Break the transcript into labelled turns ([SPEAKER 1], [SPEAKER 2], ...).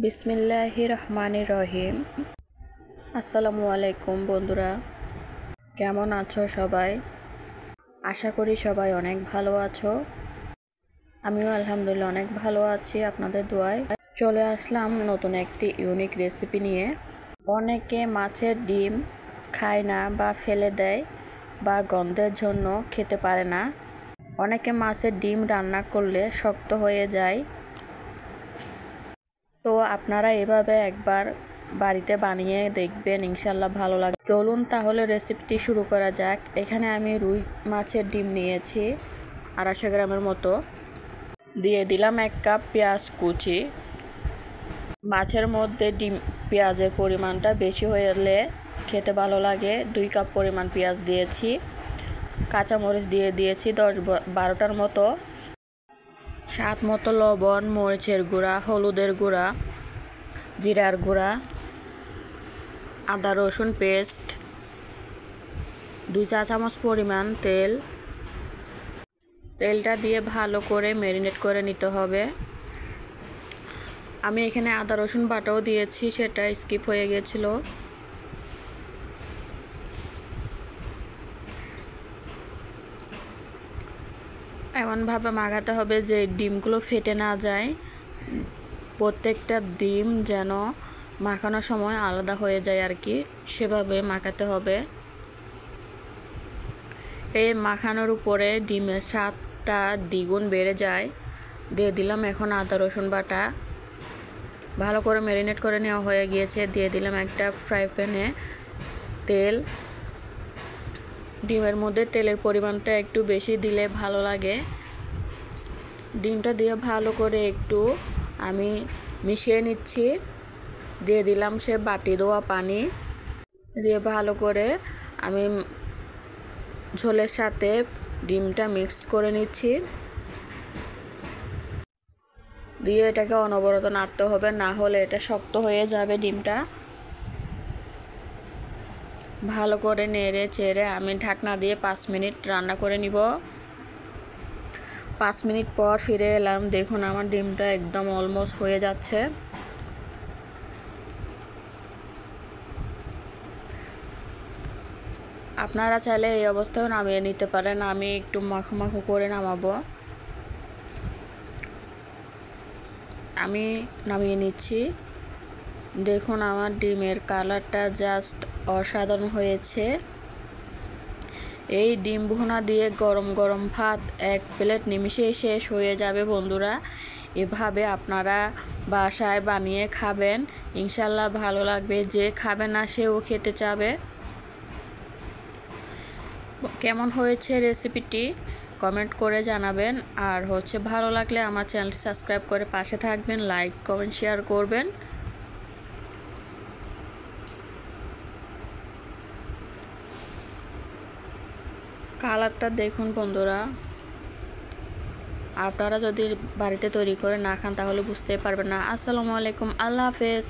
[SPEAKER 1] বিসমিল্লাহির রহমানির রহিম। আসসালামু আলাইকুম বন্ধুরা, কেমন আছো সবাই? আশা করি সবাই অনেক ভালো আছো। আমিও আলহামদুলিল্লাহ অনেক ভালো আছি আপনাদের দোয়ায়। চলে আসলাম নতুন একটি ইউনিক রেসিপি নিয়ে। অনেকে মাছের ডিম খায় না বা ফেলে দেয় বা গন্ধের জন্য খেতে পারে না। অনেকে মাছের ডিম রান্না করলে শক্ত হয়ে যায়। তো আপনারা এভাবে একবার বাড়িতে বানিয়ে দেখবেন, ইনশাল্লাহ ভালো লাগবে। চলুন তাহলে রেসিপিটি শুরু করা যাক। এখানে আমি রুই মাছের ডিম নিয়েছি 250 গ্রামের মতো। দিয়ে দিলাম 1 কাপ পেঁয়াজ কুচি। মাছের মধ্যে পেঁয়াজের পরিমাণটা বেশি হলে খেতে ভালো লাগে। 2 কাপ পরিমাণ পেঁয়াজ দিয়েছি। কাঁচামরিচ দিয়ে দিয়েছি 10-12টার মতো। স্বাদ মতো লবণ, মরিচের গুঁড়া, হলুদের গুঁড়া, জিরার গুঁড়া, আদা রসুন পেস্ট, 2 চা চামচ পরিমাণ তেল। তেলটা দিয়ে ভালো করে ম্যারিনেট করে নিতে হবে। আমি এখানে আদা রসুন বাটাও দিয়েছি, সেটা স্কিপ হয়ে গেছিল। এমনভাবে মাখাতে হবে যে ডিমগুলো ফেটে না যায়। প্রত্যেকটা ডিম যেন মাখানোর সময় আলাদা হয়ে যায় আর কি, সেভাবে মাখাতে হবে। এই মাখানোর উপরে ডিমের স্বাদটা দ্বিগুণ বেড়ে যায়। দিয়ে দিলাম এখন আদা রসুন বাটা। ভালো করে ম্যারিনেট করে নেওয়া হয়ে গিয়েছে। দিয়ে দিলাম একটা ফ্রাই প্যানে তেল। ডিমের মধ্যে তেলের পরিমাণটা একটু বেশি দিলে ভালো লাগে। ডিমটা দিয়ে ভালো করে একটু আমি মিশিয়ে নিচ্ছি। দিয়ে দিলাম সে বাটি ধোয়া পানি। দিয়ে ভালো করে আমি ঝোলের সাথে ডিমটা মিক্স করে নিচ্ছি। দিয়ে এটাকে অনবরত নাড়তে হবে, না হলে এটা শক্ত হয়ে যাবে ডিমটা। ভালো করে নেড়ে চেড়ে আমি ঢাকনা দিয়ে 5 মিনিট রান্না করে নিব। 5 মিনিট পর ফিরে এলাম। দেখুন আমার ডিমটা একদম অলমোস্ট হয়ে যাচ্ছে। আপনারা চাইলে এই অবস্থায় নামিয়ে নিতে পারেন। আমি একটু মাখো মাখো করে নামাবো। আমি নামিয়ে নিচ্ছি। দেখুন আমার ডিমের কালারটা জাস্ট অসাধারণ হয়েছে। এই ডিম ভুনা দিয়ে গরম গরম ভাত 1 প্লেট নিমিষেই শেষ হয়ে যাবে বন্ধুরা। এভাবে আপনারা বাসায় বানিয়ে খাবেন, ইনশাল্লাহ ভালো লাগবে। যে খাবে না সেও খেতে চাবে। কেমন হয়েছে রেসিপিটি কমেন্ট করে জানাবেন। আর ভালো লাগলে আমার চ্যানেল সাবস্ক্রাইব করে পাশে থাকবেন, লাইক কমেন্ট শেয়ার করবেন। কালারটা দেখুন বন্ধুরা। আপনারা যদি বাড়িতে তৈরি করে না খান তাহলে বুঝতে পারবেন না। আসসালামু আলাইকুম, আল্লাহ হাফেজ।